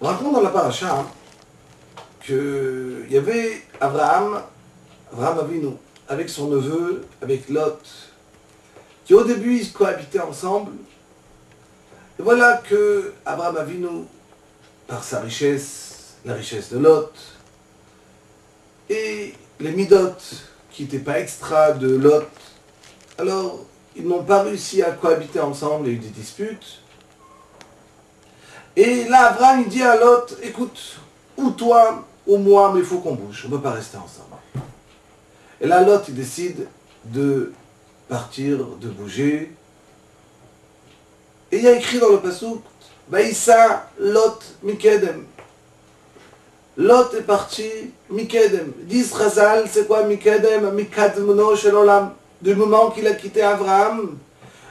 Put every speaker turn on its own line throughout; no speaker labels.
On raconte dans la paracha qu'il y avait Abraham Avinu, avec son neveu, avec Lot, qui au début ils cohabitaient ensemble. Et voilà que Abraham Avinu, par sa richesse, la richesse de Lot, et les midot qui n'étaient pas extra de Lot, alors ils n'ont pas réussi à cohabiter ensemble, il y a eu des disputes. Et là, Abraham il dit à Lot, écoute, ou toi, ou moi, mais il faut qu'on bouge, on ne peut pas rester ensemble. Et là, Lot, il décide de partir, de bouger. Et il y a écrit dans le passouk, Vaïssa Lot Mikedem. Lot est parti Mikedem. Dis Chazal, c'est quoi Mikedem? Mikadmono Shel Olam. Du moment qu'il a quitté Abraham,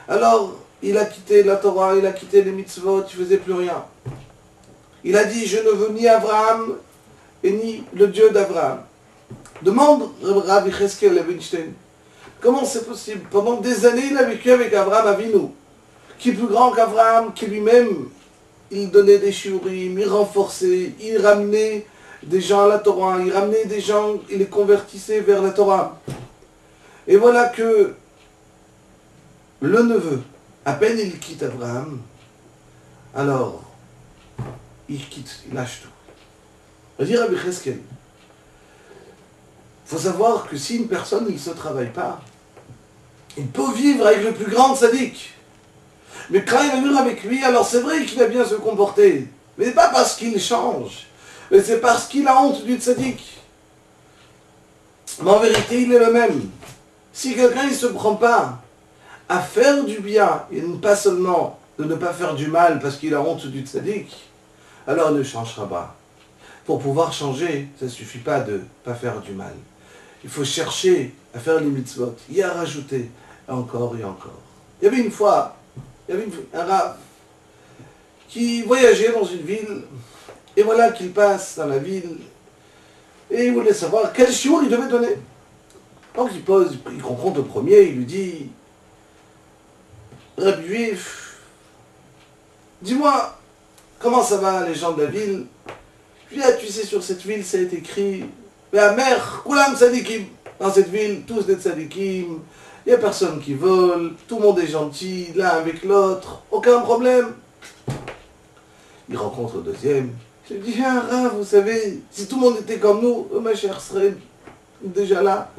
alors il a quitté la Torah, il a quitté les mitzvot, il ne faisait plus rien. Il a dit, je ne veux ni Abraham, et ni le Dieu d'Abraham. Demande Rabbi Cheskel Levenstein, comment c'est possible? Pendant des années, il a vécu avec Abraham Avinu, qui est plus grand qu'Abraham, qui lui-même, il donnait des shiurim, il renforçait, il ramenait des gens à la Torah, il ramenait des gens, il les convertissait vers la Torah. Et voilà que le neveu, à peine il quitte Abraham, alors il quitte, il lâche tout. On va dire Rabbi Cheskel, il faut savoir que si une personne ne se travaille pas, il peut vivre avec le plus grand sadique. Mais quand il va vivre avec lui, alors c'est vrai qu'il va bien se comporter. Mais pas parce qu'il change, mais c'est parce qu'il a honte du sadique. Mais en vérité, il est le même. Si quelqu'un ne se prend pas à faire du bien, et pas seulement de ne pas faire du mal parce qu'il a honte du sadique, alors il ne changera pas. Pour pouvoir changer, ça ne suffit pas de ne pas faire du mal. Il faut chercher à faire les mitzvot, y à rajouter encore et encore. Il y avait une fois, un rav qui voyageait dans une ville, et voilà qu'il passe dans la ville, et il voulait savoir quel shiur il devait donner. Donc il rencontre le premier, il lui dit, Rabbi Juif, dis-moi, comment ça va les gens de la ville? Puis là, tu sais, sur cette ville, ça a été écrit, la mère, Koulam Sadikim. Dans cette ville, tous des Sadikim, il n'y a personne qui vole, tout le monde est gentil, l'un avec l'autre, aucun problème. Il rencontre le deuxième, il lui dit, ah, Rav, vous savez, si tout le monde était comme nous, ma chère serait déjà là.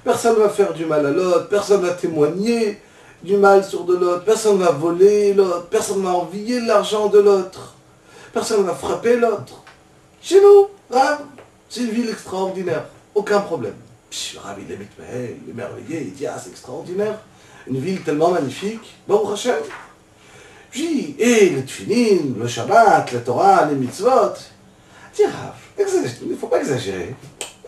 Personne ne va faire du mal à l'autre, personne ne va témoigner du mal sur de l'autre, personne ne va voler l'autre, personne ne va envier l'argent de l'autre, personne ne va frapper l'autre. Chez nous, Rav, c'est une ville extraordinaire, aucun problème. Le Rav, il est merveillé, il dit, ah, c'est extraordinaire, une ville tellement magnifique, Baruch Hashem. Puis, et le tfilin, le Shabbat, la Torah, les mitzvot. Il dit, Rav, il ne faut pas exagérer.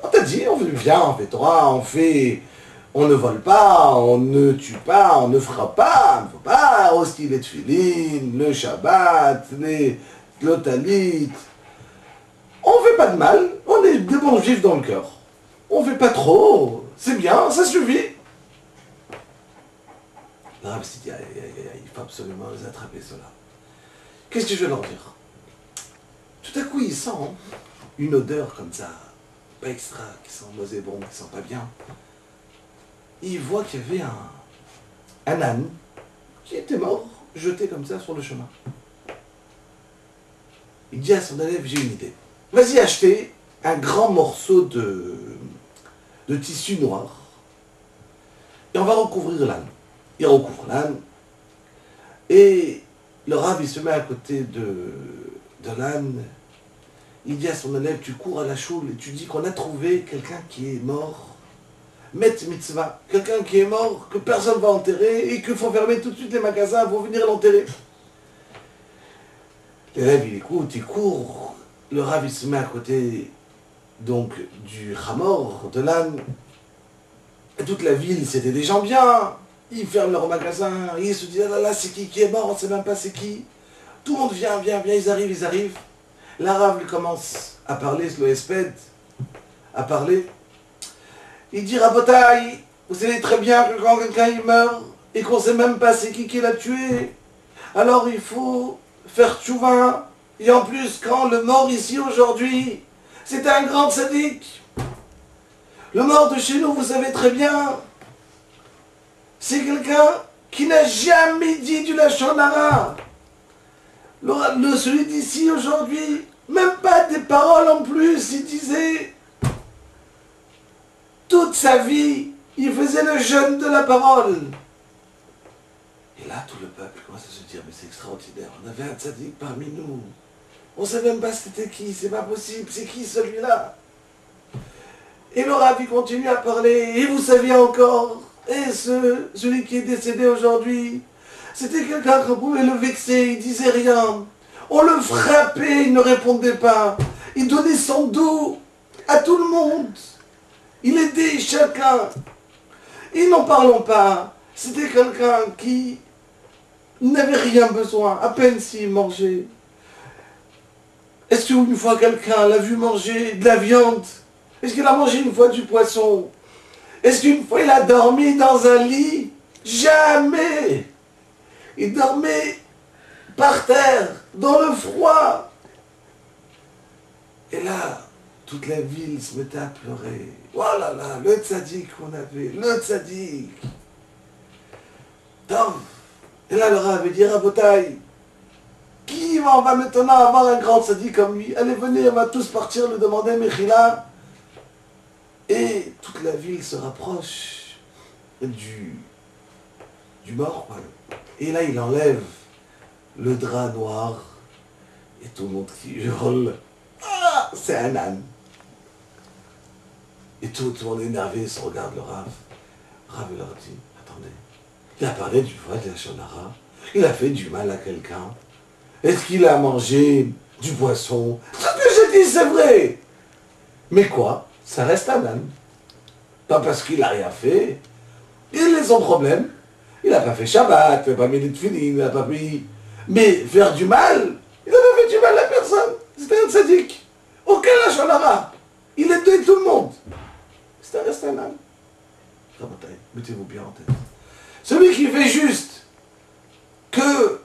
On t'a dit, on vient, on fait Torah, on ne vole pas, on ne tue pas, on ne frappe pas, il ne faut pas aussi les tfilin, le Shabbat, le talit. On ne fait pas de mal, on est des bons juifs dans le cœur. On ne fait pas trop, c'est bien, ça suffit. Le Rav s'est dit, il faut absolument les attraper, ceux-là. Qu'est-ce que je vais leur dire? Tout à coup, il sent une odeur comme ça, pas extra, qui sent nauséabond, qui sent pas bien. Et il voit qu'il y avait un âne qui était mort, jeté comme ça sur le chemin. Il dit à son élève, j'ai une idée. Vas-y acheter un grand morceau de tissu noir et on va recouvrir l'âne. Il recouvre l'âne et le Rav il se met à côté de l'âne. Il dit à son élève, tu cours à la choule et tu dis qu'on a trouvé quelqu'un qui est mort, met mitzvah, quelqu'un qui est mort, que personne ne va enterrer et qu'il faut fermer tout de suite les magasins pour venir l'enterrer. L'élève il écoute, il court, le Rav il se met à côté donc du Hamor, de l'âne. Et toute la ville, c'était des gens bien. Ils ferment leur magasin, ils se disent, ah là là, c'est qui est mort, on ne sait même pas c'est qui. Tout le monde vient, ils arrivent. L'arabe commence à parler, le Esped, à parler. Il dit, Rabotaï, vous savez très bien que quand quelqu'un il meurt, et qu'on ne sait même pas c'est qui l'a tué, alors il faut faire tchouva, Et en plus, quand le mort ici aujourd'hui, c'était un grand tzaddik. Le mort de chez nous, vous savez très bien, c'est quelqu'un qui n'a jamais dit du lachon hara. Celui d'ici aujourd'hui, même pas des paroles en plus, il disait toute sa vie, il faisait le jeûne de la parole. Et là, tout le peuple commence à se dire, mais c'est extraordinaire, on avait un tzaddik parmi nous. On ne sait même pas c'était qui, c'est pas possible, c'est qui celui-là? Et le Rav continue à parler, et vous saviez encore, et celui qui est décédé aujourd'hui, c'était quelqu'un qu'on pouvait le vexer, il disait rien. On le frappait, il ne répondait pas. Il donnait son dos à tout le monde. Il aidait chacun. Et n'en parlons pas, c'était quelqu'un qui n'avait rien besoin, à peine s'il mangeait. Est-ce qu'une fois quelqu'un l'a vu manger de la viande? Est-ce qu'il a mangé une fois du poisson? Est-ce qu'une fois il a dormi dans un lit? Jamais! Il dormait par terre, dans le froid. Et là, toute la ville se mettait à pleurer. Oh là là, le tzaddik qu'on avait, le tzaddik. Et là, le Rav avait dit, Rabotai, qui va maintenant avoir un grand tzaddik comme lui? Allez, venez, on va tous partir le demander Mechila. Et toute la ville se rapproche du mort. Quoi. Et là, il enlève le drap noir. Et tout le monde qui hurle. Ah, c'est un âne. Et tout le monde énervé se regarde le Rav. Rav leur dit, attendez, il a parlé du voile de la shonara. Il a fait du mal à quelqu'un. Est-ce qu'il a mangé du poisson? Ce que j'ai dit, c'est vrai. Mais quoi? Ça reste un âne. Pas parce qu'il n'a rien fait. Il a son problème. Il n'a pas fait Shabbat, il n'a pas mis les tefilines, il n'a pas mis... Mais faire du mal, il n'a pas fait du mal à personne. C'était un tzaddik. Aucun lachon hara. Il aidait tout le monde. C'était reste un âne. Mettez-vous bien en tête. Celui qui fait juste que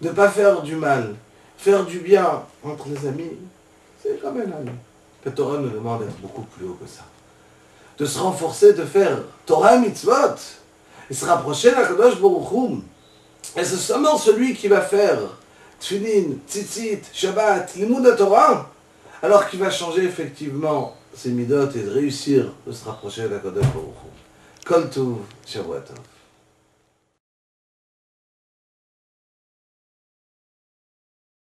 ne pas faire du mal, faire du bien entre les amis, c'est comme un âne. La Torah nous demande d'être beaucoup plus haut que ça. De se renforcer, de faire Torah mitzvot, et se rapprocher d'Akadosh Baruch Hu. Et c'est seulement celui qui va faire Tfilin, Tzitzit, Shabbat, Limud Torah, alors qu'il va changer effectivement ses midot et de réussir de se rapprocher d'Akadosh Baruch Hu. Kol Tov, Shavua Tov.